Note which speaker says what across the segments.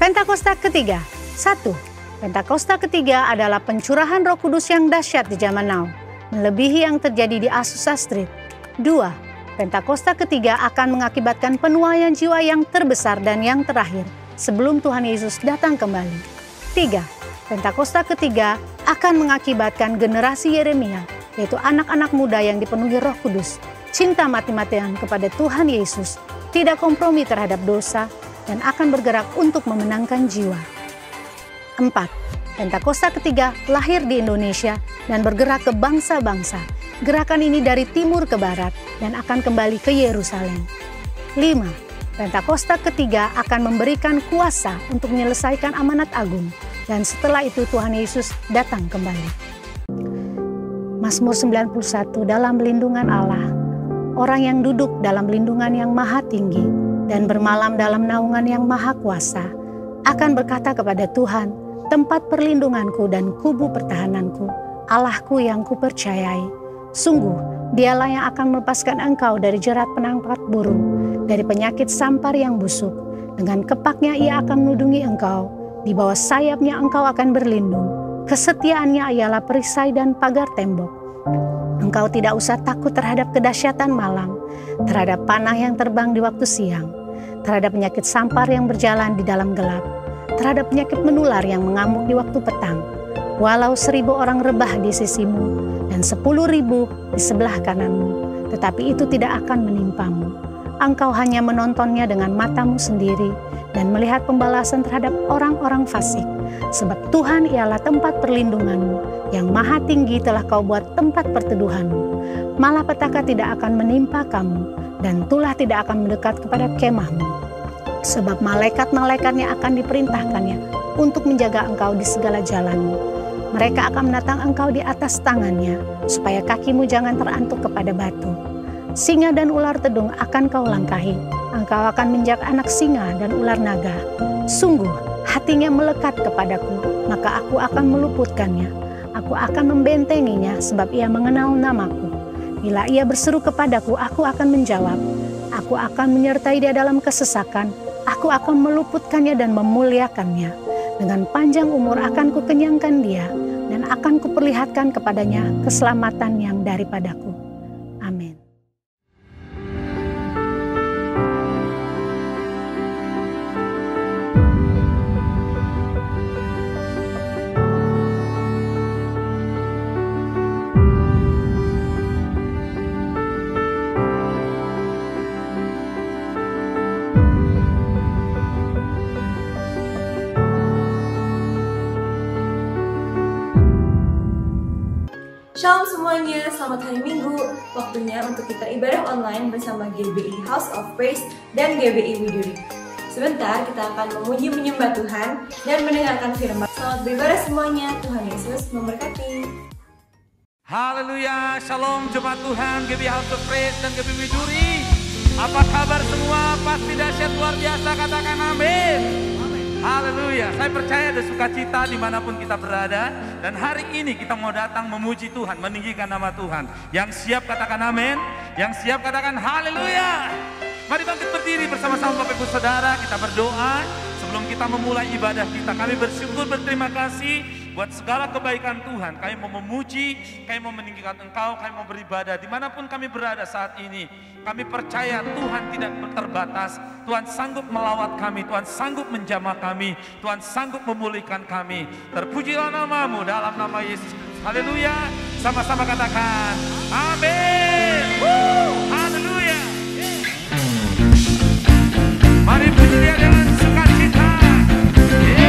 Speaker 1: Pentakosta ketiga. 1. Pentakosta ketiga adalah pencurahan Roh Kudus yang dahsyat di zaman now, melebihi yang terjadi di Azusa Street. 2. Pentakosta ketiga akan mengakibatkan penuaian jiwa yang terbesar dan yang terakhir sebelum Tuhan Yesus datang kembali. 3. Pentakosta ketiga akan mengakibatkan generasi Yeremia, yaitu anak-anak muda yang dipenuhi Roh Kudus, cinta mati-matian kepada Tuhan Yesus, tidak kompromi terhadap dosa, dan akan bergerak untuk memenangkan jiwa. 4. Pentakosta ketiga lahir di Indonesia dan bergerak ke bangsa-bangsa. Gerakan ini dari timur ke barat dan akan kembali ke Yerusalem. 5. Pentakosta ketiga akan memberikan kuasa untuk menyelesaikan amanat agung, dan setelah itu Tuhan Yesus datang kembali. Mazmur 91, dalam lindungan Allah, orang yang duduk dalam lindungan yang maha tinggi dan bermalam dalam naungan yang maha kuasa akan berkata kepada Tuhan, tempat perlindunganku dan kubu pertahananku, Allahku yang kupercayai. Sungguh, dialah yang akan melepaskan engkau dari jerat penangkap burung, dari penyakit sampar yang busuk. Dengan kepaknya ia akan melindungi engkau, di bawah sayapnya engkau akan berlindung. Kesetiaannya ialah perisai dan pagar tembok. Engkau tidak usah takut terhadap kedahsyatan malam, terhadap panah yang terbang di waktu siang, terhadap penyakit sampar yang berjalan di dalam gelap, terhadap penyakit menular yang mengamuk di waktu petang. Walau 1000 orang rebah di sisimu dan 10.000 di sebelah kananmu, tetapi itu tidak akan menimpamu. Engkau hanya menontonnya dengan matamu sendiri dan melihat pembalasan terhadap orang-orang fasik. Sebab Tuhan ialah tempat perlindunganmu, yang maha tinggi telah kau buat tempat perteduhanmu. Malapetaka tidak akan menimpa kamu, dan tulah tidak akan mendekat kepada kemahmu. Sebab malaikat-malaikatnya akan diperintahkannya untuk menjaga engkau di segala jalanmu. Mereka akan menatang engkau di atas tangannya, supaya kakimu jangan terantuk kepada batu. Singa dan ular tedung akan kau langkahi. Engkau akan menjak anak singa dan ular naga. Sungguh, hatinya melekat kepadaku, maka aku akan meluputkannya. Aku akan membentenginya, sebab ia mengenal namaku. Bila ia berseru kepadaku, aku akan menjawab. Aku akan menyertai dia dalam kesesakan. Aku akan meluputkannya dan memuliakannya. Dengan panjang umur akan kukenyangkan dia, dan akan kuperlihatkan kepadanya keselamatan yang daripadaku. Amin.
Speaker 2: Shalom semuanya, selamat hari Minggu. Waktunya untuk kita ibadah online bersama GBI House of Praise dan GBI Widuri. Sebentar kita akan memuji menyembah Tuhan dan mendengarkan firman. Selamat beribadah semuanya, Tuhan Yesus memberkati.
Speaker 3: Haleluya, shalom jemaat Tuhan, GBI House of Praise dan GBI Widuri. Apa kabar semua? Pasti dahsyat luar biasa, katakan amin. Haleluya, saya percaya ada sukacita dimanapun kita berada. Dan hari ini kita mau datang memuji Tuhan, meninggikan nama Tuhan. Yang siap katakan amin, yang siap katakan haleluya. Mari bangkit berdiri bersama-sama Bapak Ibu Saudara, kita berdoa. Sebelum kita memulai ibadah kita, kami bersyukur berterima kasih buat segala kebaikan Tuhan. Kami mau memuji, kami mau meninggikan Engkau, kami mau beribadah dimanapun kami berada saat ini. Kami percaya Tuhan tidak terbatas, Tuhan sanggup melawat kami, Tuhan sanggup menjamah kami, Tuhan sanggup memulihkan kami. Terpujilah namamu dalam nama Yesus Kristus. Haleluya, sama-sama katakan amin. Haleluya. Mari puji Dia dengan sukacita. Sukacita.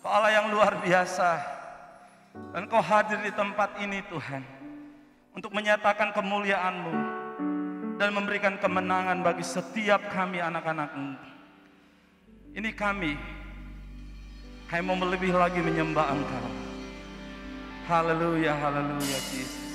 Speaker 3: Kau Allah yang luar biasa. Dan Kau hadir di tempat ini Tuhan, untuk menyatakan kemuliaan-Mu dan memberikan kemenangan bagi setiap kami anak-anak-Mu. Ini kami mau lebih lagi menyembah Engkau. Haleluya, haleluya Yesus.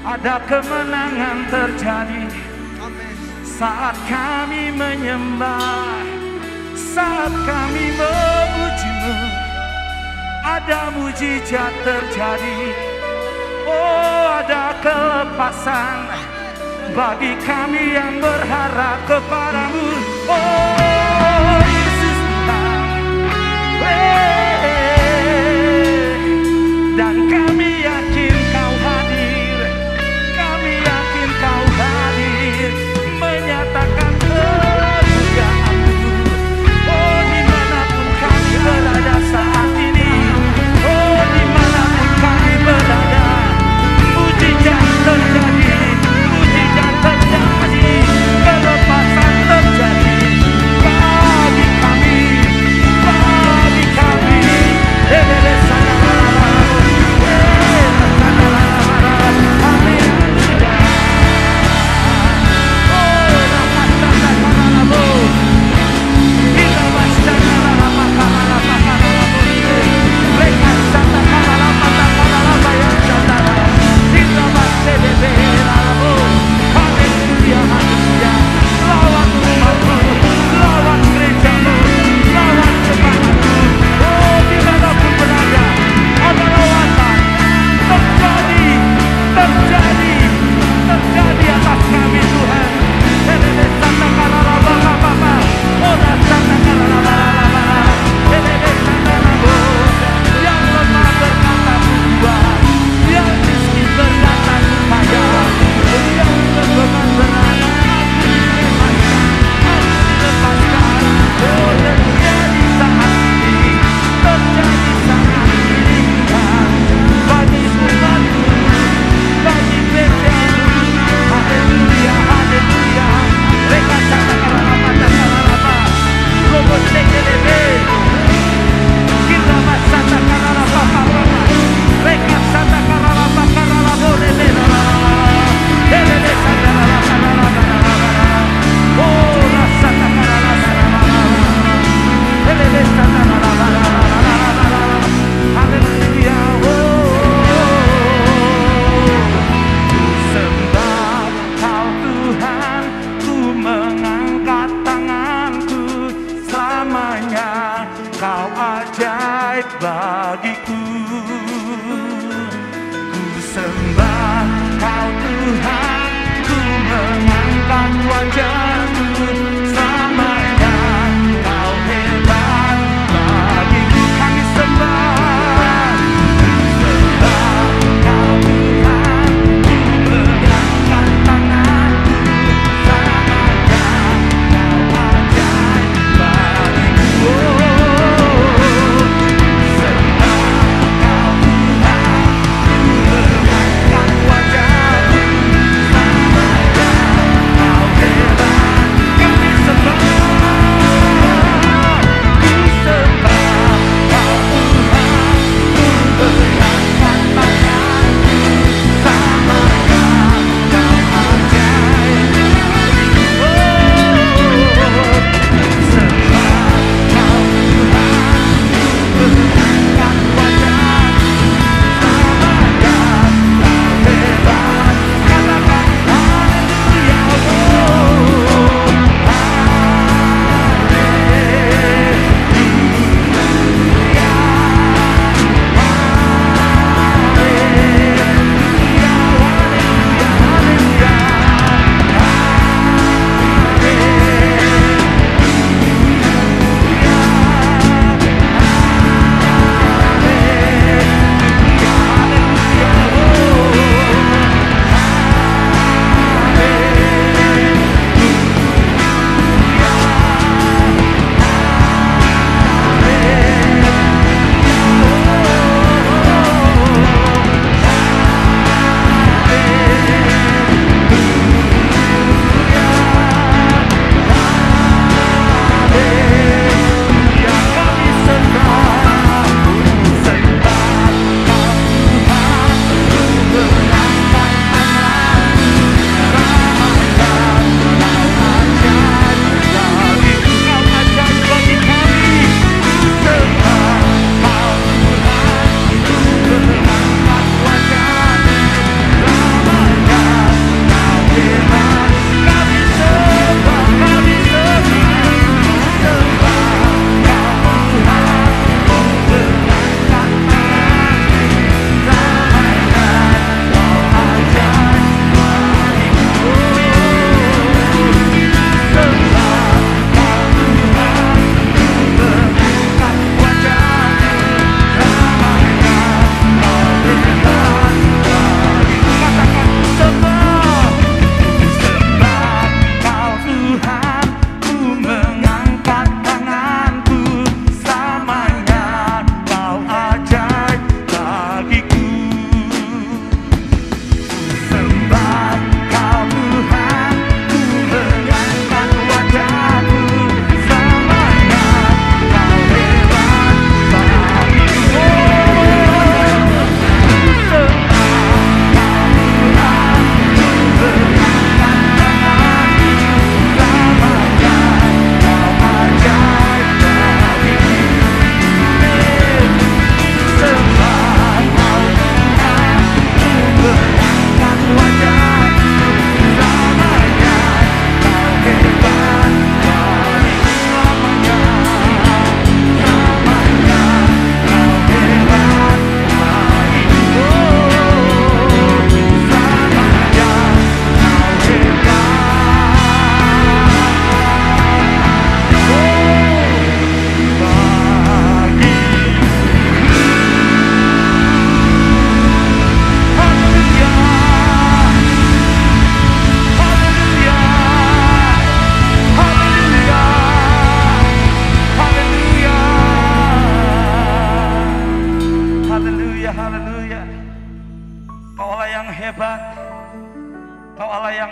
Speaker 3: Ada kemenangan terjadi saat kami menyembah, saat kami memuji-Mu. Ada mujizat terjadi, oh ada kelepasan bagi kami yang berharap kepadamu. Oh Yesus Tuhan, dan kami yakin Kau hadir, kami yakin Kau hadir, menyatakan kemuliaan-Mu. Oh dimanapun kami berada saat ini, oh dimanapun kami berada, mujizat terjadi, mujizat terjadi, kelepasan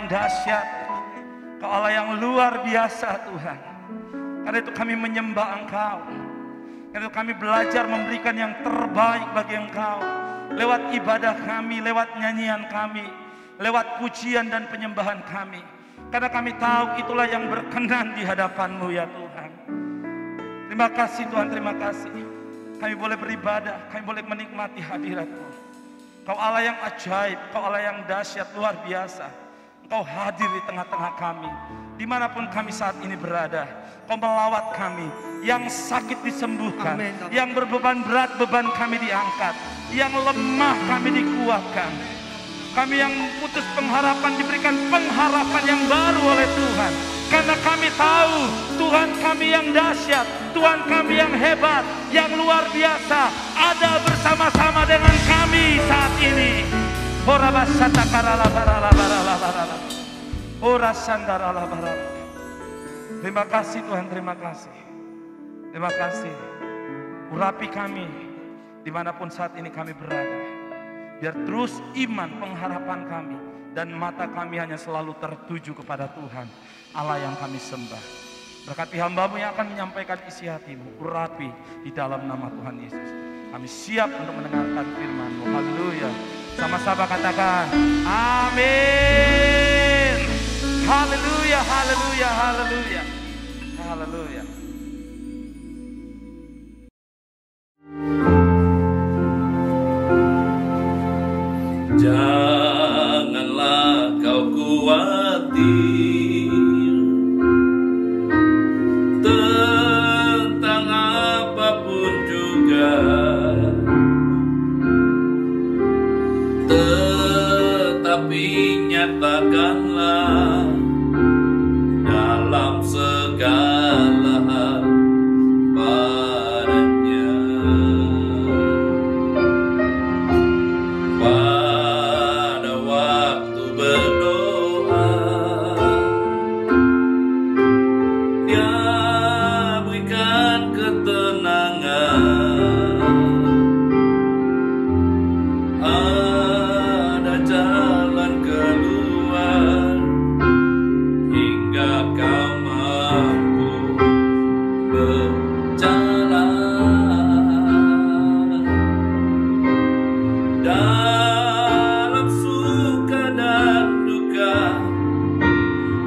Speaker 3: dahsyat, Kau Allah yang luar biasa Tuhan. Karena itu kami menyembah Engkau. Karena itu kami belajar memberikan yang terbaik bagi Engkau. Lewat ibadah kami, lewat nyanyian kami, lewat pujian dan penyembahan kami. Karena kami tahu itulah yang berkenan di hadapan-Mu ya Tuhan. Terima kasih Tuhan, terima kasih. Kami boleh beribadah, kami boleh menikmati hadirat-Mu. Kau Allah yang ajaib, Kau Allah yang dahsyat, luar biasa. Kau hadir di tengah-tengah kami. Dimanapun kami saat ini berada, Kau melawat kami. Yang sakit disembuhkan, yang berbeban berat beban kami diangkat, yang lemah kami dikuatkan. Kami yang putus pengharapan diberikan pengharapan yang baru oleh Tuhan. Karena kami tahu Tuhan kami yang dahsyat, Tuhan kami yang hebat, yang luar biasa, ada bersama-sama dengan kami saat ini. Terima kasih Tuhan, terima kasih. Terima kasih. Urapi kami dimanapun saat ini kami berada. Biar terus iman pengharapan kami dan mata kami hanya selalu tertuju kepada Tuhan Allah yang kami sembah. Berkati hamba-Mu yang akan menyampaikan isi hati-Mu. Urapi di dalam nama Tuhan Yesus. Kami siap untuk mendengarkan firman-Mu. Haleluya. Sama-sama katakan amin. Haleluya, haleluya, haleluya. Haleluya.
Speaker 4: Janganlah kau khawatir tentang apapun juga, tetapi nyatakanlah dalam segala hal padanya. Pada waktu berdoa, Dia berikan ketenangan. Ada jalan keluar hingga kau mampu berjalan. Dalam suka dan duka,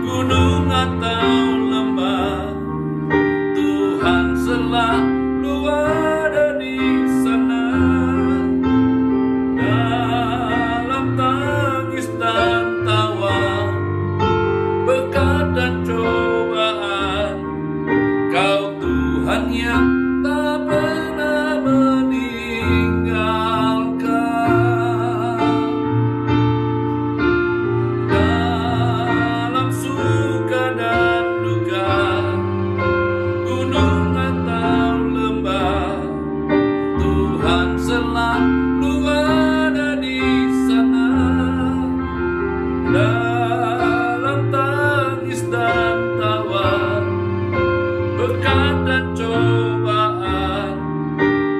Speaker 4: gunung atau lembah, Tuhan selalu ada di sana. Dalam tangis dan tawa, berkat dan cobaan, Kau Tuhan yang tak pernah meninggalkan. Dalam suka dan duka, gunung atau lembah, Tuhan selalu ada di sana. Dalam tangis dan tawa, berkat dan cobaan,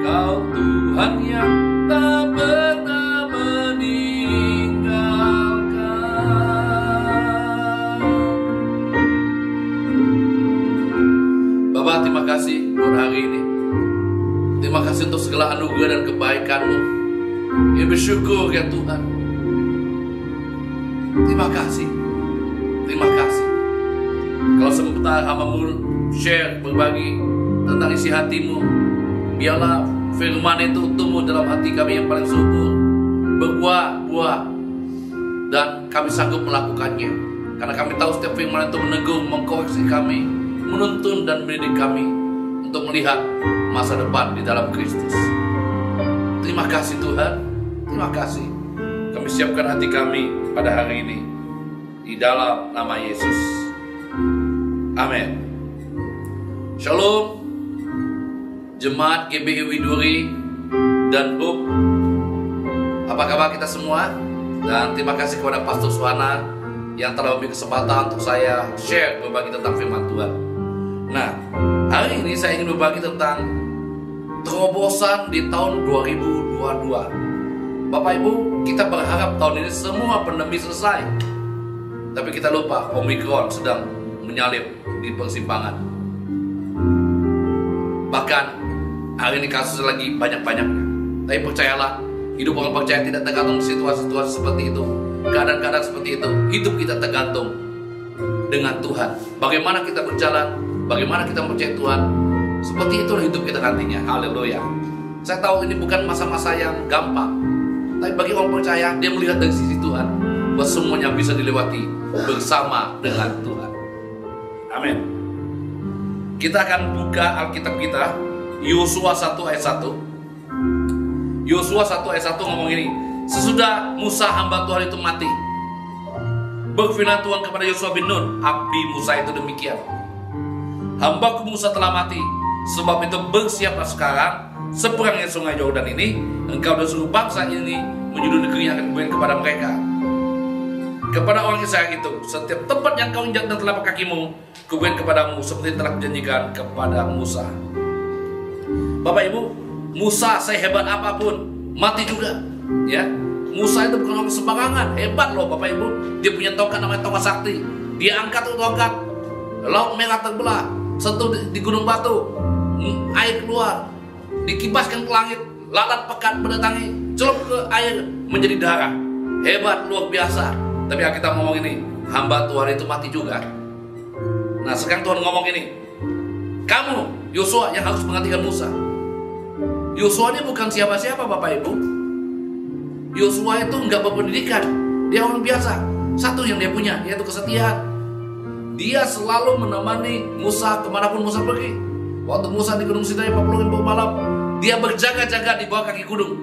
Speaker 4: Kau Tuhan yang tak pernah meninggalkan. Bapak, terima kasih buat hari ini. Terima kasih untuk segala anugerah dan kebaikan-Mu. Ya, bersyukur ya Tuhan. Terima kasih. Terima kasih. Kalau sebentar hamba-Mu share, berbagi tentang isi hati-Mu, biarlah firman itu tumbuh dalam hati kami yang paling subur, berbuah-buah, dan kami sanggup melakukannya. Karena kami tahu setiap firman itu menegur, mengkoreksi kami, menuntun dan mendidik kami untuk melihat masa depan di dalam Kristus. Terima kasih Tuhan. Terima kasih. Kami siapkan hati kami pada hari ini di dalam nama Yesus. Amin. Shalom, Jemaat GBI Widuri dan Hope. Apa kabar kita semua? Dan terima kasih kepada Pastor Suhana yang telah memberi kesempatan untuk saya share, berbagi tentang firman Tuhan. Nah, hari ini saya ingin berbagi tentang terobosan di tahun 2022. Bapak Ibu, kita berharap tahun ini semua pandemi selesai. Tapi kita lupa Omikron sedang menyalip di persimpangan. Bahkan hari ini kasus lagi banyak-banyaknya. Tapi percayalah, hidup orang percaya tidak tergantung situasi-situasi seperti itu, keadaan-keadaan seperti itu. Hidup kita tergantung dengan Tuhan. Bagaimana kita berjalan, bagaimana kita percaya Tuhan, seperti itulah hidup kita nantinya. Haleluya. Saya tahu ini bukan masa-masa yang gampang, tapi bagi orang percaya, dia melihat dari sisi Tuhan, bahwa semuanya bisa dilewati bersama dengan Tuhan. Amin. Kita akan buka Alkitab kita, Yosua 1 ayat 1. Yosua 1 ayat 1 ngomong ini, sesudah Musa hamba Tuhan itu mati, berfirman Tuhan kepada Yosua bin Nun, abdi Musa itu demikian, hambaku Musa telah mati, sebab itu bersiaplah sekarang, seberangnya sungai Yordan ini, engkau dan seluruh bangsa ini menuju negeri yang akan kuberikan kepada mereka. Kepada orang Israel itu, setiap tempat yang kau injak dan telapak kakimu, kuberikan kepadamu seperti telah kujanjikan kepada Musa. Bapak Ibu, Musa sehebat apapun mati juga, ya. Musa itu bukan orang sembarangan, hebat loh Bapak Ibu. Dia punya tongkat namanya tongkat sakti. Dia angkat tuh tongkat, laut merah terbelah, sentuh di gunung batu, air keluar, dikibaskan ke langit, lalat pekat mendatangi, celup ke air menjadi darah. Hebat, luar biasa. Tapi kita ngomong ini, hamba Tuhan itu mati juga. Nah sekarang Tuhan ngomong ini, kamu Yosua yang harus menggantikan Musa. Yosua ini bukan siapa-siapa Bapak Ibu. Yosua itu nggak berpendidikan, dia orang biasa. Satu yang dia punya yaitu kesetiaan. Dia selalu menemani Musa kemanapun Musa pergi. Waktu Musa di Gunung Sinai 40 ribu malam, dia berjaga-jaga di bawah kaki gunung.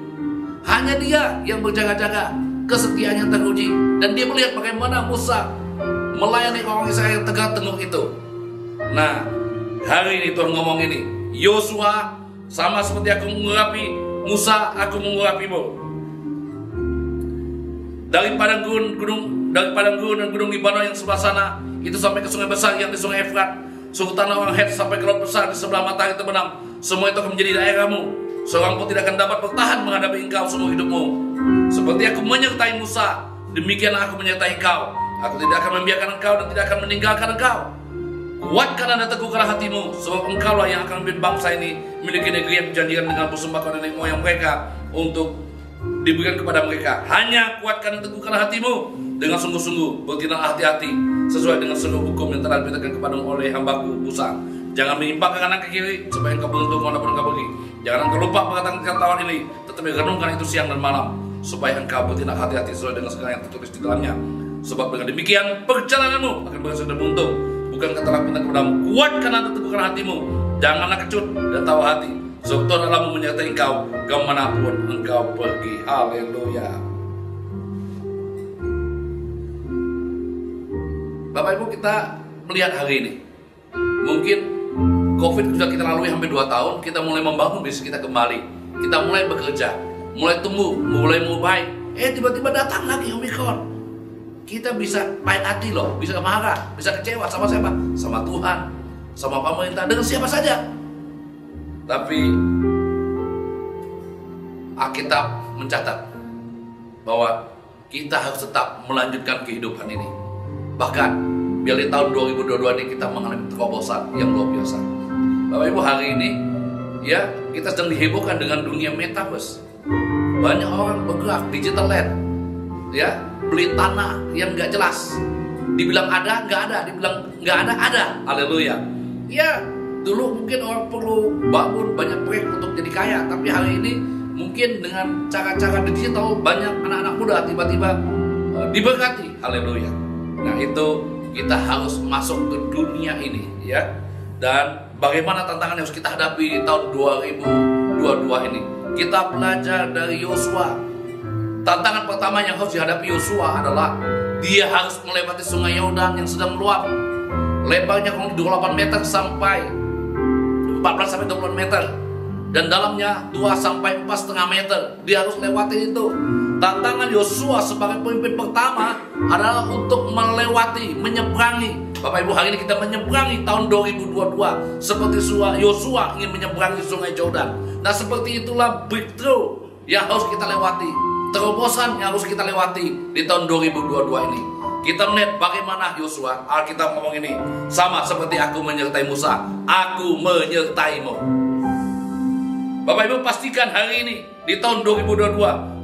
Speaker 4: Hanya dia yang berjaga-jaga, kesetiaannya teruji. Dan dia melihat bagaimana Musa melayani orang Israel yang tegak tenguk itu. Nah, hari ini Tuhan ngomong ini, Yosua, sama seperti aku mengurapi Musa, aku mengurapimu. Dari padang gunung dan gunung Libanon yang sebelah sana, itu sampai ke sungai besar yang di sungai Efrat, suku tanah orang Het sampai ke laut besar di sebelah matahari terbenam, semua itu akan menjadi daerahmu. Seorang pun tidak akan dapat bertahan menghadapi engkau semua hidupmu. Seperti aku menyertai Musa, demikianlah aku menyertai engkau. Aku tidak akan membiarkan engkau dan tidak akan meninggalkan engkau. Kuatkan dan teguhkanlah hatimu, sebab engkaulah yang akan memimpin bangsa ini memiliki negeri yang dijanjikan dengan persembahkan nenek moyang mereka untuk diberikan kepada mereka. Hanya kuatkan dan teguhkanlah hatimu dengan sungguh-sungguh, bertindak hati-hati sesuai dengan seluruh hukum yang telah diberitakan kepadamu oleh hambaku Musa. Jangan menyimpang ke kanan ke kiri supaya engkau beruntung kemanapun engkau pergi. Jangan engkau lupa perkataan ini, tetapi renungkan itu siang dan malam, supaya engkau bertindak hati-hati sesuai dengan segala yang tertulis di dalamnya. Sebab dengan demikian perjalananmu akan berhasil dan beruntung. Bukan katalah perintah kepadamu, kuatkan dan teguhkan hatimu, janganlah kecut dan tahu hati, sebab Tuhan Allahmu menyertai engkau kemanapun engkau pergi. Haleluya. Bapak Ibu, kita melihat hari ini, mungkin COVID sudah kita lalui hampir 2 tahun, kita mulai membangun bisnis kita kembali, kita mulai bekerja, mulai tumbuh, mulai baik. Tiba-tiba datang lagi Omikron. Kita bisa pahit hati loh, bisa marah, bisa kecewa sama siapa? Sama Tuhan, sama pemerintah, dengan siapa saja. Tapi Alkitab mencatat bahwa kita harus tetap melanjutkan kehidupan ini. Bahkan biar di tahun 2022 ini kita mengalami terobosan yang luar biasa. Bapak Ibu, hari ini ya kita sedang dihebohkan dengan dunia metaverse. Banyak orang bergerak digital land, ya, beli tanah yang nggak jelas. Dibilang ada, nggak ada. Dibilang nggak ada. Haleluya. Ya, dulu mungkin orang perlu bangun banyak proyek untuk jadi kaya, tapi hari ini mungkin dengan cara-cara digital banyak anak-anak muda tiba-tiba diberkati. Haleluya. Nah, itu kita harus masuk ke dunia ini, ya. Dan bagaimana tantangan yang harus kita hadapi di tahun 2022 ini? Kita belajar dari Yosua. Tantangan pertama yang harus dihadapi Yosua adalah dia harus melewati sungai Yordan yang sedang meluap. Lebarnya kurang 28 meter sampai 14 sampai 20 meter. Dan dalamnya 2 sampai 4,5 meter. Dia harus lewati itu. Tantangan Yosua sebagai pemimpin pertama adalah untuk melewati, menyeberangi. Bapak Ibu, hari ini kita menyeberangi tahun 2022 seperti Yosua ingin menyeberangi sungai Yordan. Nah, seperti itulah breakthrough yang harus kita lewati. terobosan yang harus kita lewati di tahun 2022 ini. Kita melihat bagaimana Yosua, Alkitab ngomong ini, sama seperti aku menyertai Musa, aku menyertaimu. Bapak Ibu, pastikan hari ini di tahun 2022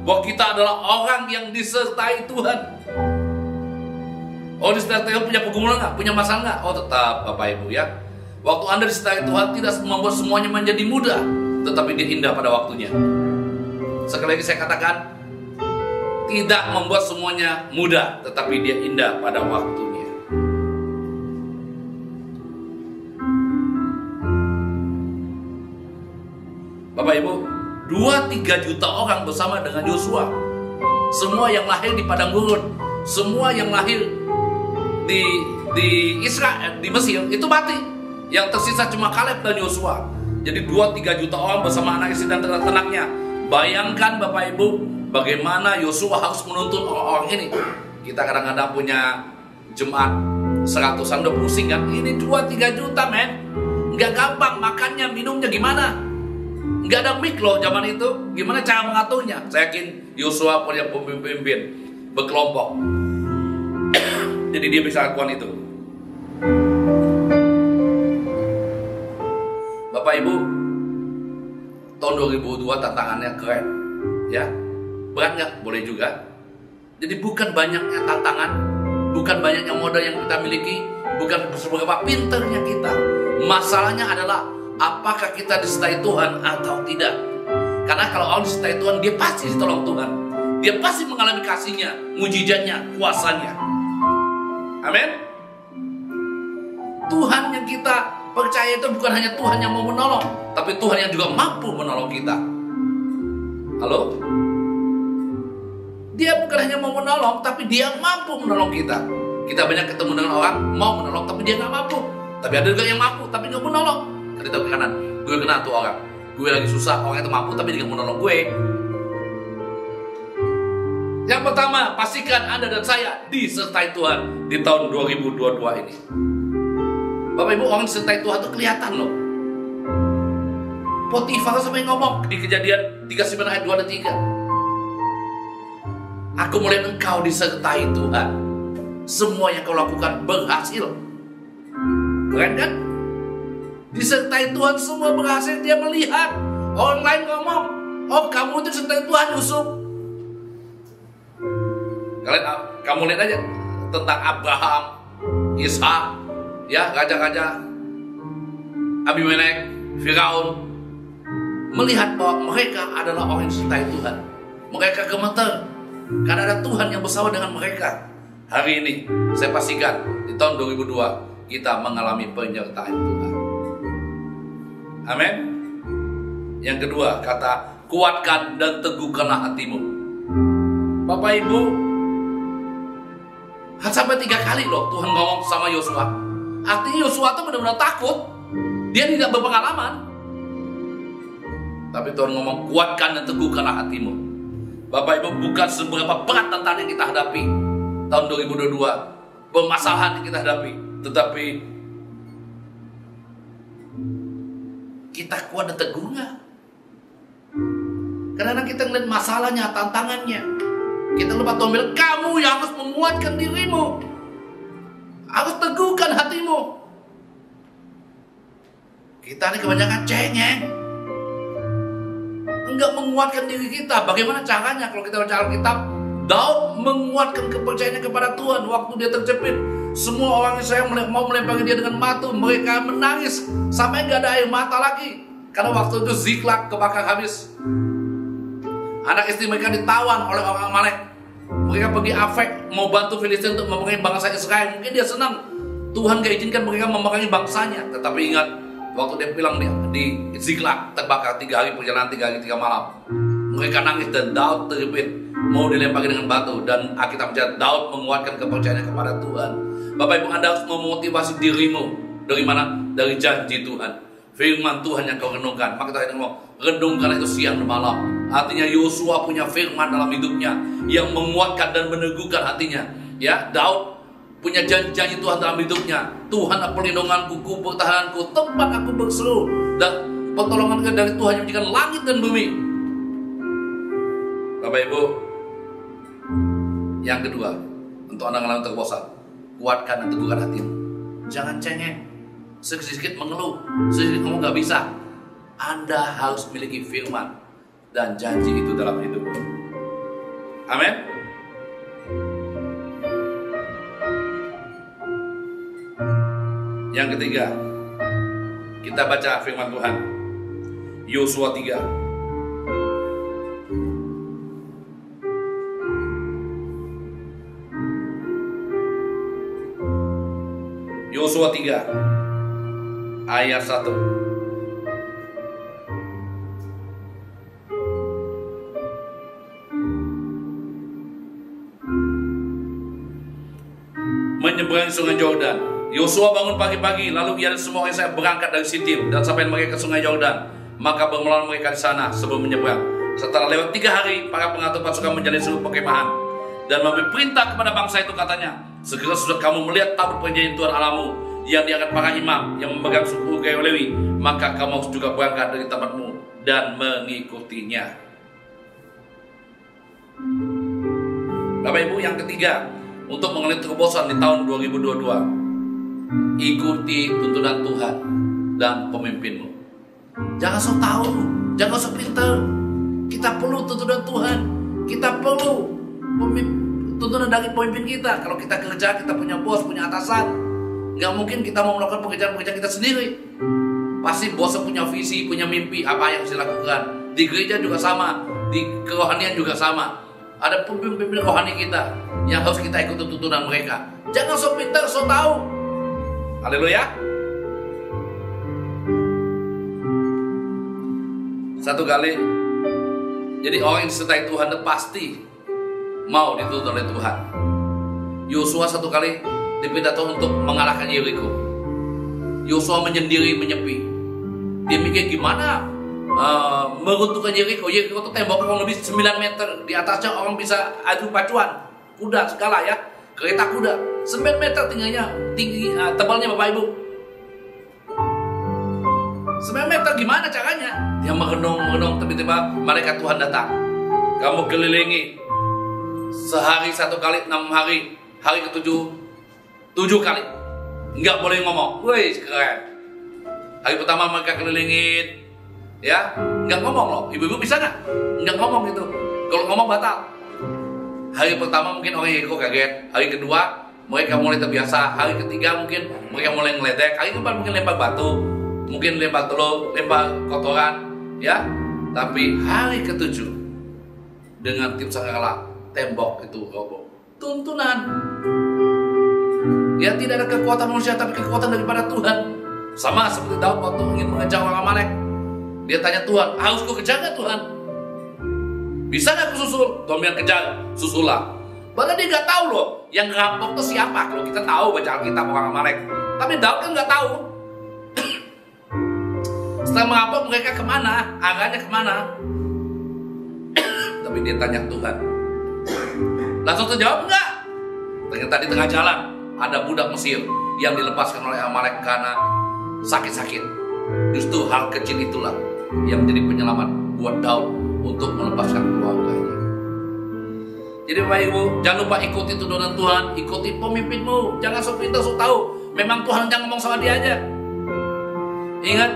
Speaker 4: bahwa kita adalah orang yang disertai Tuhan. Oh, disertai Tuhan punya pergumulan nggak? Punya masalah nggak? Oh, tetap Bapak Ibu ya. Waktu Anda disertai Tuhan tidak membuat semuanya menjadi mudah, tetapi dia indah pada waktunya. Sekali lagi saya katakan, tidak membuat semuanya mudah, tetapi dia indah pada waktunya. Bapak Ibu, 2-3 juta orang bersama dengan Yosua. Semua yang lahir di padang gurun, semua yang lahir di Israel, di Mesir, itu mati. Yang tersisa cuma Kaleb dan Yosua. Jadi 2-3 juta orang bersama anak istri dan ternak-ternaknya. Bayangkan Bapak Ibu, bagaimana Yosua harus menuntun orang-orang ini. Kita kadang-kadang punya jemaat 100-an, udah pusing kan. Ini 2-3 juta men. Nggak gampang, makannya, minumnya gimana. Nggak ada mic loh zaman itu. Gimana cara mengaturnya? Saya yakin Yosua punya pemimpin berkelompok. Jadi dia bisa lakukan itu. Bapak Ibu, tahun 2002 tantangannya keren. Ya, berat nggak? Boleh juga. Jadi bukan banyaknya tantangan, bukan banyaknya modal yang kita miliki, bukan seberapa pinternya kita. Masalahnya adalah apakah kita disertai Tuhan atau tidak. Karena kalau orang disertai Tuhan, dia pasti ditolong Tuhan. Dia pasti mengalami kasih-Nya, mujizatnya, kuasanya. Amin. Tuhan yang kita percaya itu bukan hanya Tuhan yang mau menolong, tapi Tuhan yang juga mampu menolong kita. Halo? Dia bukan hanya mau menolong, tapi dia mampu menolong kita. Kita banyak ketemu dengan orang mau menolong, tapi dia nggak mampu. Tapi ada juga yang mampu, tapi nggak menolong. Kita ke kanan, gue kenal tuh orang. Gue lagi susah, orang itu mampu, tapi dia nggak menolong gue. Yang pertama, pastikan Anda dan saya disertai Tuhan di tahun 2022 ini. Bapak Ibu, orang disertai Tuhan itu kelihatan loh. Potifar sampai ngomong di Kejadian 39 ayat 2 dan 3. Aku melihat engkau disertai Tuhan. Semua yang kau lakukan berhasil. Keren kan? Disertai Tuhan semua berhasil. Dia melihat. Orang lain ngomong, oh kamu itu disertai Tuhan Yusuf. Kamu lihat aja tentang Abraham, Ishak, ya raja-raja, Abimelek, Firaun, melihat bahwa mereka adalah orang yang disertai Tuhan. Mereka gemeter karena ada Tuhan yang bersama dengan mereka. Hari ini saya pastikan di tahun 2002 kita mengalami penyertaan Tuhan. Amin. Yang kedua, kata kuatkan dan teguhkanlah hatimu. Bapak Ibu, sampai 3 kali loh Tuhan ngomong sama Yosua. Artinya Yosua itu benar-benar takut. Dia tidak berpengalaman. Tapi Tuhan ngomong kuatkan dan teguhkanlah hatimu. Bapak Ibu, bukan seberapa berat tantangan yang kita hadapi tahun 2022, permasalahan yang kita hadapi, tetapi kita kuat dan teguh nggak? Karena kita ngeliat masalahnya, tantangannya, kita lupa Tuhan bilang, kamu yang harus menguatkan dirimu, harus teguhkan hatimu. Kita ini kebanyakan cengeng, enggak menguatkan diri kita. Bagaimana caranya? Kalau kita baca Alkitab, Daud menguatkan kepercayaannya kepada Tuhan waktu dia terjepit. Semua orang Israel mau melempari dia dengan batu. Mereka menangis sampai nggak ada air mata lagi. Karena waktu itu Ziklag kebakar habis. Anak istri mereka ditawan oleh orang Amalek. Mereka pergi Afek mau bantu Filistin untuk memerangi bangsa Israel. Mungkin dia senang Tuhan gak izinkan mereka memerangi bangsanya. Tetapi ingat, waktu dia bilang di Ziklag terbakar 3 hari perjalanan, 3 hari 3 malam. Mereka nangis dan Daud terjepit mau dilempari dengan batu. Dan Alkitab berkata Daud menguatkan kepercayaannya kepada Tuhan. Bapak Ibu, Anda harus memotivasi dirimu. Dari mana? Dari janji Tuhan, firman Tuhan yang kau renungkan. Maka kita ngomong, renungkan itu siang dan malam. Artinya Yosua punya firman dalam hidupnya yang menguatkan dan meneguhkan hatinya. Ya, Daud punya janji Tuhan dalam hidupnya. Tuhan perlindunganku, pertahananku, tempat aku berseru, dan pertolongan dari Tuhan yang menjadikan langit dan bumi. Bapak Ibu, Yang kedua, untuk anak-anak yang terbosan, kuatkan dan teguhkan hatimu. Jangan cengeng, sedikit mengeluh, sedikit ngomong gak bisa. Anda harus memiliki firman dan janji itu dalam hidupmu. Amin. Yang ketiga, kita baca firman Tuhan. Yosua 3. Yosua 3 ayat 1. Menyeberangi sungai Yordan. Yosua bangun pagi-pagi, lalu ia dan semua Israel berangkat dari Sitim dan sampai mereka ke sungai Yordan. Maka bermelawan mereka di sana sebelum menyeberang. Setelah lewat 3 hari, para pengatur pasukan menjalin seluruh perkemahan dan memberi perintah kepada bangsa itu, katanya, segera sudah kamu melihat tabut perjanjian Tuhan Allahmu yang diangkat para imam yang memegang suku Lewi, maka kamu harus juga berangkat dari tempatmu dan mengikutinya. Bapak Ibu, yang ketiga, untuk mengalami terobosan di tahun 2022, ikuti tuntunan Tuhan dan pemimpinmu. Jangan sok tahu, jangan sok pintar. Kita perlu tuntunan Tuhan, kita perlu tuntunan dari pemimpin kita. Kalau kita kerja, kita punya bos, punya atasan. Nggak mungkin kita mau melakukan pekerjaan-pekerjaan kita sendiri. Pasti bosnya punya visi, punya mimpi, apa yang harus dilakukan. Di gereja juga sama, di kerohanian juga sama. Ada pemimpin rohani kita yang harus kita ikuti tuntunan mereka. Jangan sok pintar, sok tahu. Haleluya. Satu kali, jadi orang yang disertai Tuhan itu pasti mau dituntun oleh Tuhan. Yosua satu kali diperintah Tuhan untuk mengalahkan Yeriko. Yosua menyendiri, menyepi. Dia mikir gimana meruntuhkan Yeriko. Yeriko itu tembok kurang lebih 9 meter. Di atasnya orang bisa adu pacuan, kuda segala ya, kereta kuda. 9 meter tinggi, tebalnya Bapak Ibu. 9 meter gimana caranya? Dia merenung, tiba-tiba malaikat Tuhan datang. Kamu kelilingi sehari 1 kali, 6 hari, hari ke-7 7 kali. Nggak boleh ngomong. Wih, keren. Hari pertama mereka kelilingin, ya, nggak ngomong loh. Ibu-ibu bisa nggak? Nggak ngomong gitu. Kalau ngomong batal. Hari pertama mungkin orang Yeriko kaget. Hari kedua mereka mulai terbiasa. Hari ketiga mungkin mereka mulai ngeledek. Hari keempat mungkin lempar batu, mungkin lempar telur, lempar kotoran, ya. Tapi hari ke-7 dengan tim sangkala tembok itu roboh. Tuntunan. Ya, tidak ada kekuatan manusia, tapi kekuatan daripada Tuhan. Sama seperti Daud waktu ingin mengejar orang Amalek. Dia tanya Tuhan, harus ku kejar gak Tuhan? Bisa gak aku susul? Tuhan bilang kejar, susulah. Padahal dia gak tahu loh, yang ngerampok itu siapa. Kalau kita tahu baca Alkitab orang Amalek. Tapi Daud kan gak tahu. Setelah merampok mereka kemana? Arahnya kemana? Tapi dia tanya Tuhan. Langsung terjawab enggak? Ternyata di tengah jalan ada budak Mesir yang dilepaskan oleh Amalek karena sakit-sakit. Justru hal kecil itulah yang menjadi penyelamat buat Daud untuk melepaskan keluarganya. Jadi Bapak Ibu, jangan lupa ikuti tuntunan Tuhan, ikuti pemimpinmu. Jangan sok pintar, sok tahu. Memang Tuhan jangan ngomong sama dia aja. Ingat,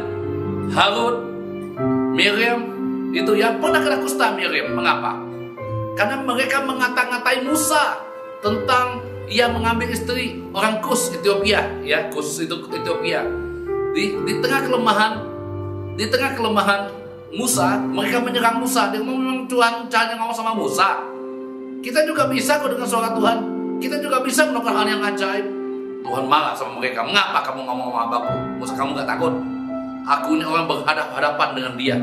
Speaker 4: Harun, Miriam itu ya pernah kena kusta Miriam. Mengapa? Karena mereka mengata-ngatai Musa tentang ia mengambil istri orang Kus Ethiopia, ya, Kus itu Ethiopia. Di tengah kelemahan Musa, mereka menyerang Musa. Dia memang Tuhan caranya ngomong sama Musa. Kita juga bisa kok dengan suara Tuhan. Kita juga bisa melakukan hal yang ajaib. Tuhan marah sama mereka. Mengapa kamu ngomong sama Abahku? Musa, kamu gak takut? Aku ini orang berhadapan dengan dia.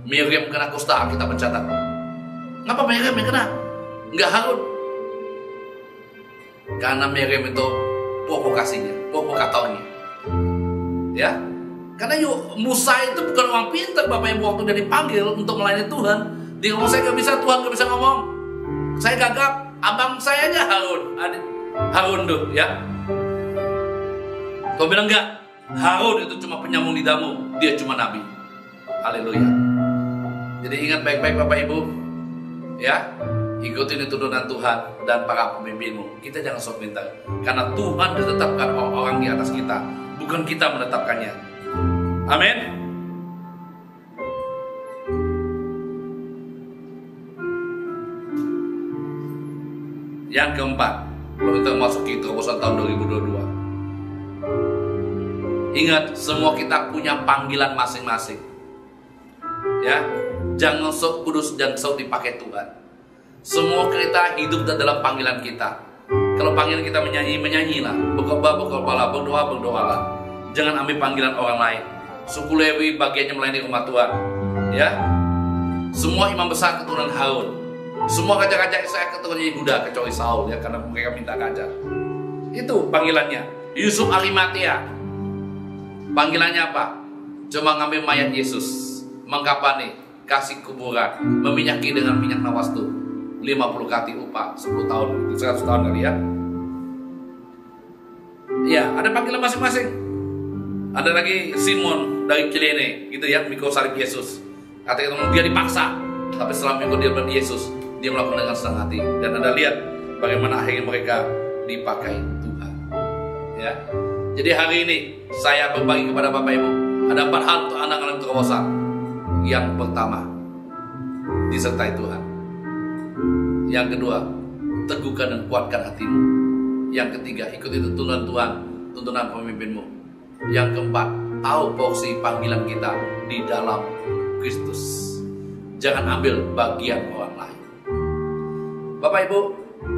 Speaker 4: Miriam kena kusta, kita mencatat. Ngapa Miriam yang kena? Enggak Harun. Karena Miriam itu provokatornya. Ya. Karena Musa itu bukan orang pintar, Bapak Ibu, waktu dia dipanggil untuk melayani Tuhan. Dia ngomong, saya gak bisa, Tuhan gak bisa ngomong. Saya gagap, abang saya aja Harun tuh, ya. Kau bilang enggak, Harun itu cuma penyambung lidahmu, dia cuma nabi. Haleluya. Jadi ingat baik-baik Bapak Ibu, ya. ikutin tuntunan Tuhan dan para pemimpinmu. Kita jangan sok minta, karena Tuhan menetapkan orang-orang di atas kita, bukan kita menetapkannya. Amin. Yang keempat, kalau kita masuki terobosan tahun 2022, ingat, semua kita punya panggilan masing-masing. Ya, jangan sok kudus dan sok dipakai Tuhan. Semua kita hidup dalam panggilan kita. Kalau panggilan kita menyanyi, menyanyilah. Berkhotbah, berdoalah. Jangan ambil panggilan orang lain. Suku Lewi bagiannya melayani rumah Tuhan. Ya, semua imam besar keturunan Harun. Semua raja-raja Israel keturunan Yehuda kecuali Saul, ya, karena mereka minta raja. Itu panggilannya. Yusuf Arimatea, panggilannya apa? Cuma ngambil mayat Yesus, mengkapani, kasih kuburan, meminyaki dengan minyak nawastu. 50 kali upah, 10 tahun, 100 tahun kali ya. Ya, ada panggilan masing-masing. Ada lagi Simon dari Kirene, gitu ya, mikul salib Yesus. Katanya dia dipaksa, tapi setelah mengikut dia pada Yesus, dia melakukan dengan senang hati. Dan Anda lihat bagaimana akhirnya mereka dipakai Tuhan. Ya, jadi hari ini saya berbagi kepada Bapak Ibu, ada 4 hal untuk Anda dalam terobosan. Yang pertama, disertai Tuhan. Yang kedua, teguhkan dan kuatkan hatimu. Yang ketiga, ikuti tuntunan Tuhan, tuntunan pemimpinmu. Yang keempat, tahu porsi panggilan kita di dalam Kristus. Jangan ambil bagian orang lain. Bapak Ibu,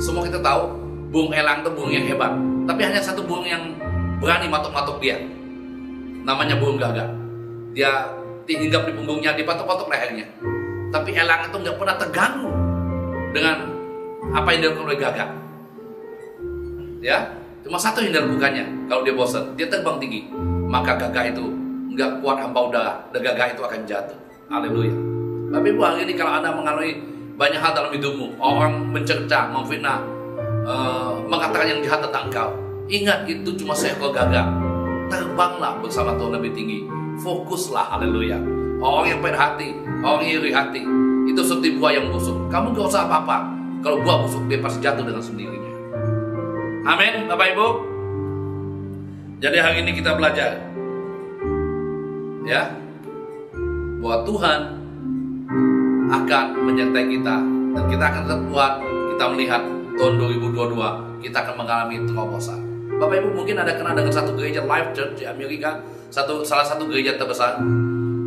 Speaker 4: semua kita tahu burung elang itu burung yang hebat, tapi hanya satu burung yang berani matok-matok dia. Namanya burung gagak. Dia hinggap di punggungnya, dipatok-patok lehernya. Tapi elang itu nggak pernah terganggu dengan apa yang dilakukan oleh gagak. Ya, cuma satu yang dilakukannya. Kalau dia bosan, dia terbang tinggi. Maka gagak itu nggak kuat hampau udara, dan gagak itu akan jatuh. Haleluya. Tapi Ibu, hari ini kalau Anda mengalami banyak hal dalam hidupmu, orang mencerca, memfitnah, mengatakan yang jahat tentang engkau, ingat, itu cuma seekor gagak. Terbanglah bersama Tuhan lebih tinggi. Fokuslah, haleluya. Orang yang pahit hati, orang yang iri hati, itu seperti buah yang busuk. Kamu gak usah apa-apa. Kalau buah busuk, dia pasti jatuh dengan sendirinya. Amin, Bapak Ibu. Jadi hari ini kita belajar, ya, bahwa Tuhan akan menyertai kita, dan kita akan tetap kuat. Kita melihat tahun 2022 kita akan mengalami terobosan. Bapak Ibu mungkin ada kenal dengan satu gereja Life Church di Amerika, salah satu gereja terbesar,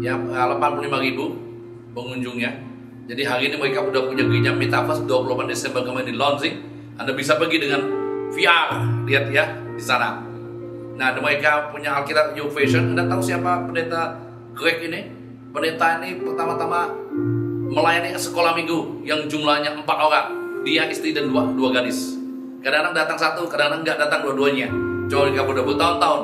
Speaker 4: yang 85.000 pengunjungnya. Jadi hari ini mereka sudah punya gereja Metaverse. 28 Desember kemarin di launching. Anda bisa pergi dengan VR, lihat ya di sana. Nah, mereka punya Alkitab New Version. Anda tahu siapa pendeta Greg ini? Pendeta ini pertama-tama melayani sekolah minggu yang jumlahnya 4 orang. Dia, istri dan dua gadis. Kadang-kadang datang satu, kadang-kadang nggak datang dua-duanya. Coba mereka udah bertahun-tahun,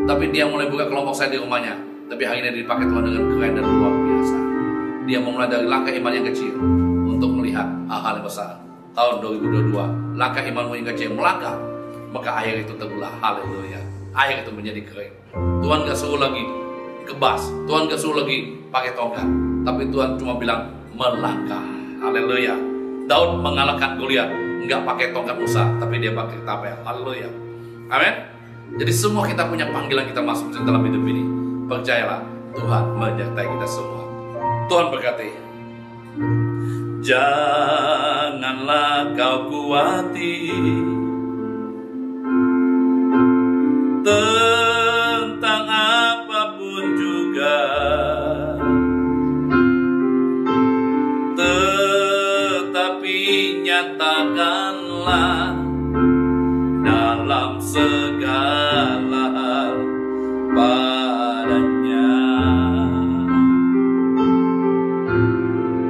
Speaker 4: tapi dia mulai buka kelompok saya di rumahnya. Tapi hari ini dipakai Tuhan dengan keren dan luar biasa. Dia memulai dari langkah iman yang kecil untuk melihat hal-hal yang besar. Tahun 2022, langkah imanmu yang kecil melangkah, maka air itu terbelah. Haleluya. Air itu menjadi kering. Tuhan gak suruh lagi kebas, Tuhan gak suruh lagi pakai tongkat, tapi Tuhan cuma bilang melangkah. Haleluya. Daud mengalahkan Goliat nggak pakai tongkat Musa, tapi dia pakai tapel. Haleluya. Amin. Jadi semua kita punya panggilan kita masuk dalam hidup ini. Percayalah, Tuhan menyertai kita semua. Tuhan berkati. Janganlah kau khawatir tentang apapun juga, tetapi nyatakanlah dalam segala hal padanya.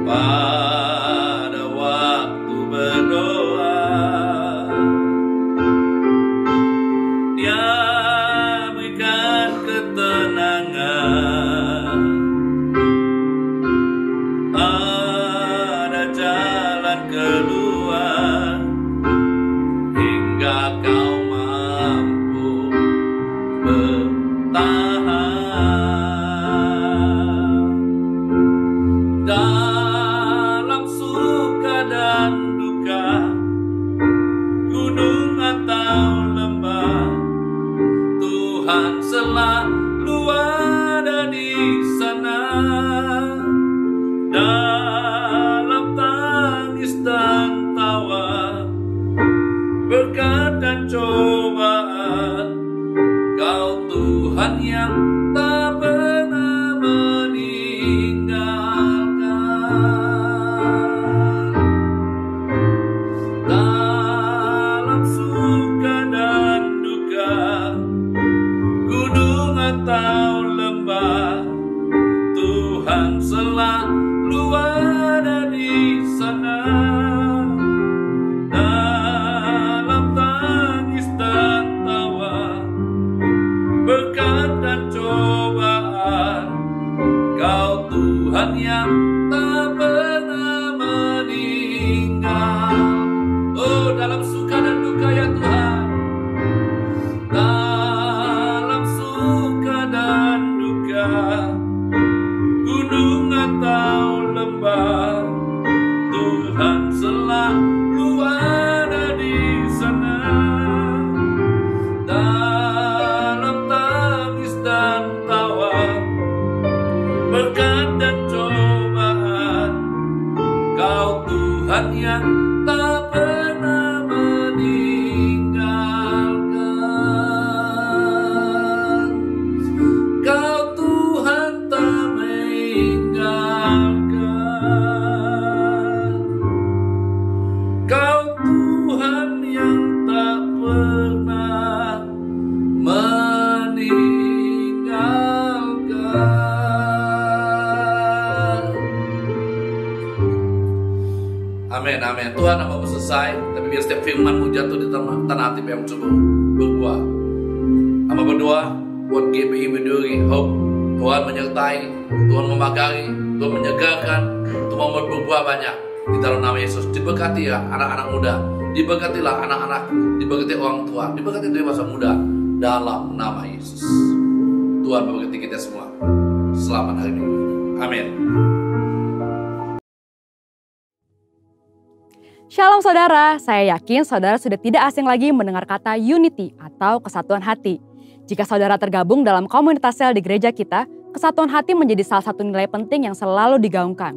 Speaker 4: Pada waktu berdoa, dia Tuhan yang tak pernah meninggal. Oh, dalam suka dan duka ya Tuhan, dalam suka dan duka, gunung atau lembah, Tuhan selalu ada di sana. Dalam tangis dan tawa, berkat dan cobaan, Kau Tuhan yang tak pernah meninggalkan. Kau Tuhan tak meninggalkan. Kau Tuhan yang tak pernah meninggalkan. Amin, amin. Tuhan, namamu selesai, tapi biar setiap firman-Mu jatuh di tanah hati yang subur, berbuah. Hamba berdoa buat GBI Widuri Hope. Tuhan menyertai, Tuhan memagari, Tuhan menyegarkan, Tuhan membuat berbuah banyak di dalam nama Yesus. Diberkati ya anak-anak muda, diberkatilah anak-anak, diberkati orang tua, diberkati dewasa muda dalam nama Yesus. Tuhan memberkati kita semua. Selamat hari Minggu. Amin.
Speaker 5: Shalom saudara, saya yakin saudara sudah tidak asing lagi mendengar kata unity atau kesatuan hati. Jika saudara tergabung dalam komunitas sel di gereja kita, kesatuan hati menjadi salah satu nilai penting yang selalu digaungkan.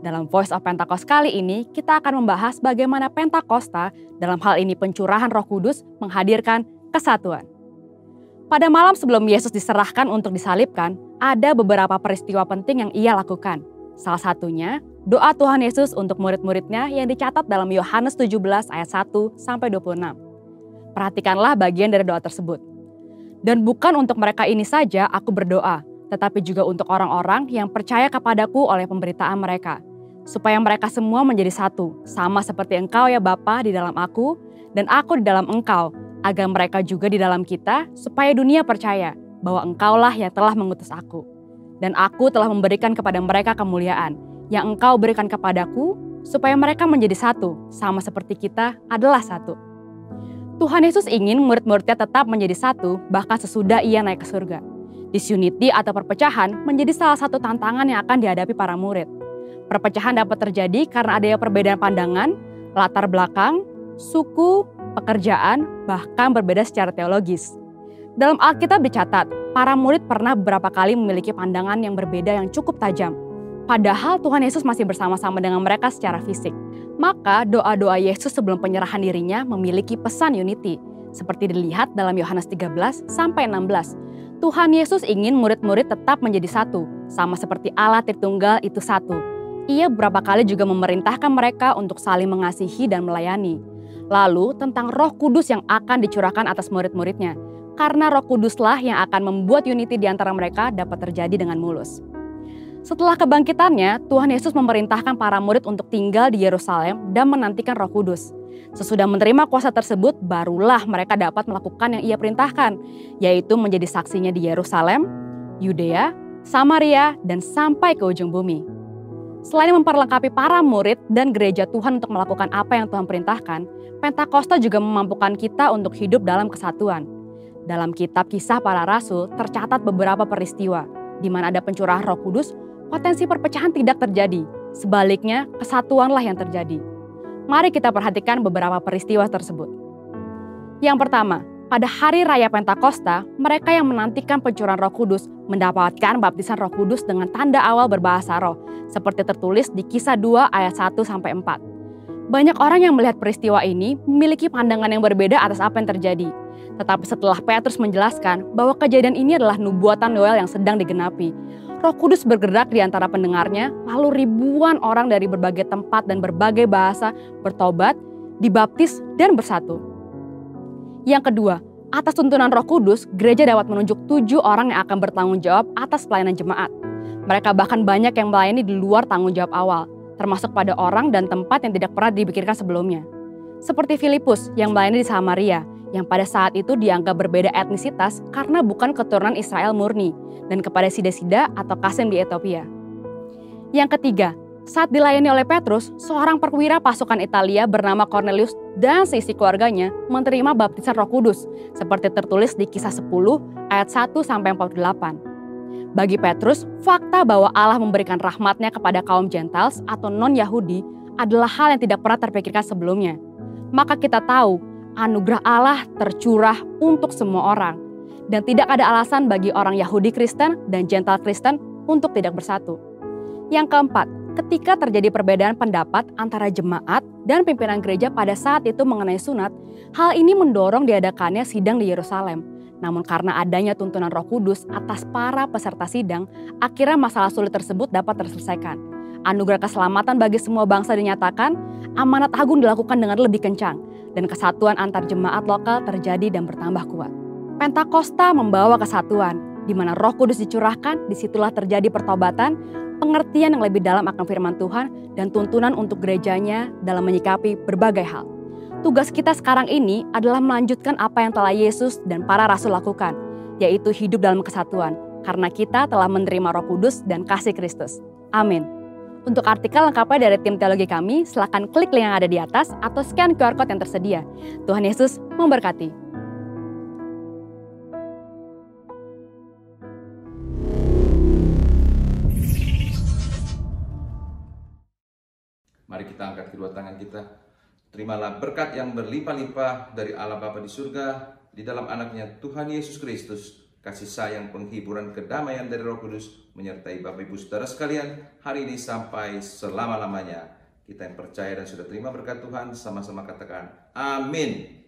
Speaker 5: Dalam Voice of Pentecost kali ini, kita akan membahas bagaimana Pentakosta, dalam hal ini pencurahan Roh Kudus, menghadirkan kesatuan. Pada malam sebelum Yesus diserahkan untuk disalibkan, ada beberapa peristiwa penting yang ia lakukan. Salah satunya, doa Tuhan Yesus untuk murid-muridnya yang dicatat dalam Yohanes 17 ayat 1-26. Perhatikanlah bagian dari doa tersebut. Dan bukan untuk mereka ini saja aku berdoa, tetapi juga untuk orang-orang yang percaya kepadaku oleh pemberitaan mereka, supaya mereka semua menjadi satu, sama seperti Engkau ya Bapa di dalam aku, dan aku di dalam Engkau, agar mereka juga di dalam kita, supaya dunia percaya bahwa Engkaulah yang telah mengutus aku. Dan aku telah memberikan kepada mereka kemuliaan, yang Engkau berikan kepadaku, supaya mereka menjadi satu, sama seperti kita adalah satu. Tuhan Yesus ingin murid-muridnya tetap menjadi satu, bahkan sesudah ia naik ke surga. Disunity atau perpecahan menjadi salah satu tantangan yang akan dihadapi para murid. Perpecahan dapat terjadi karena adanya perbedaan pandangan, latar belakang, suku, pekerjaan, bahkan berbeda secara teologis. Dalam Alkitab dicatat, para murid pernah beberapa kali memiliki pandangan yang berbeda yang cukup tajam. Padahal Tuhan Yesus masih bersama-sama dengan mereka secara fisik. Maka doa-doa Yesus sebelum penyerahan dirinya memiliki pesan unity. Seperti dilihat dalam Yohanes 13-16. Tuhan Yesus ingin murid-murid tetap menjadi satu, sama seperti Allah Tritunggal itu satu. Ia beberapa kali juga memerintahkan mereka untuk saling mengasihi dan melayani. Lalu tentang Roh Kudus yang akan dicurahkan atas murid-muridnya. Karena Roh Kuduslah yang akan membuat unity di antara mereka dapat terjadi dengan mulus. Setelah kebangkitannya, Tuhan Yesus memerintahkan para murid untuk tinggal di Yerusalem dan menantikan Roh Kudus. Sesudah menerima kuasa tersebut, barulah mereka dapat melakukan yang ia perintahkan, yaitu menjadi saksinya di Yerusalem, Yudea, Samaria, dan sampai ke ujung bumi. Selain memperlengkapi para murid dan gereja Tuhan untuk melakukan apa yang Tuhan perintahkan, Pentakosta juga memampukan kita untuk hidup dalam kesatuan. Dalam kitab Kisah Para Rasul tercatat beberapa peristiwa, di mana ada pencurahan Roh Kudus, potensi perpecahan tidak terjadi. Sebaliknya, kesatuanlah yang terjadi. Mari kita perhatikan beberapa peristiwa tersebut. Yang pertama, pada hari raya Pentakosta, mereka yang menantikan pencurahan Roh Kudus mendapatkan baptisan Roh Kudus dengan tanda awal berbahasa roh, seperti tertulis di Kisah 2 ayat 1-4. Banyak orang yang melihat peristiwa ini memiliki pandangan yang berbeda atas apa yang terjadi. Tetapi setelah Petrus menjelaskan bahwa kejadian ini adalah nubuatan Yoel yang sedang digenapi, Roh Kudus bergerak di antara pendengarnya, lalu ribuan orang dari berbagai tempat dan berbagai bahasa bertobat, dibaptis, dan bersatu. Yang kedua, atas tuntunan Roh Kudus, gereja dapat menunjuk 7 orang yang akan bertanggung jawab atas pelayanan jemaat. Mereka bahkan banyak yang melayani di luar tanggung jawab awal, termasuk pada orang dan tempat yang tidak pernah dipikirkan sebelumnya. Seperti Filipus yang melayani di Samaria, yang pada saat itu dianggap berbeda etnisitas karena bukan keturunan Israel murni, dan kepada Sida-Sida atau Kasim di Ethiopia. Yang ketiga, saat dilayani oleh Petrus, seorang perwira pasukan Italia bernama Cornelius dan seisi keluarganya menerima baptisan Roh Kudus, seperti tertulis di Kisah 10 ayat 1-48. Bagi Petrus, fakta bahwa Allah memberikan rahmat-Nya kepada kaum Gentiles atau non-Yahudi adalah hal yang tidak pernah terpikirkan sebelumnya. Maka kita tahu, anugerah Allah tercurah untuk semua orang, dan tidak ada alasan bagi orang Yahudi Kristen dan Gentile Kristen untuk tidak bersatu. Yang keempat, ketika terjadi perbedaan pendapat antara jemaat dan pimpinan gereja pada saat itu mengenai sunat, hal ini mendorong diadakannya sidang di Yerusalem. Namun karena adanya tuntunan Roh Kudus atas para peserta sidang, akhirnya masalah sulit tersebut dapat terselesaikan. Anugerah keselamatan bagi semua bangsa dinyatakan, amanat agung dilakukan dengan lebih kencang, dan kesatuan antar jemaat lokal terjadi dan bertambah kuat. Pentakosta membawa kesatuan, di mana Roh Kudus dicurahkan, disitulah terjadi pertobatan, pengertian yang lebih dalam akan firman Tuhan, dan tuntunan untuk gerejanya dalam menyikapi berbagai hal. Tugas kita sekarang ini adalah melanjutkan apa yang telah Yesus dan para rasul lakukan, yaitu hidup dalam kesatuan, karena kita telah menerima Roh Kudus dan kasih Kristus. Amin. Untuk artikel lengkapnya dari tim teologi kami, silakan klik link yang ada di atas atau scan QR Code yang tersedia. Tuhan Yesus memberkati.
Speaker 6: Mari kita angkat kedua tangan kita. Terimalah berkat yang berlimpah-limpah dari Allah Bapa di surga, di dalam anaknya Tuhan Yesus Kristus. Kasih sayang, penghiburan, kedamaian dari Roh Kudus menyertai Bapak Ibu Saudara sekalian hari ini sampai selama-lamanya. Kita yang percaya dan sudah terima berkat Tuhan, sama-sama katakan amin.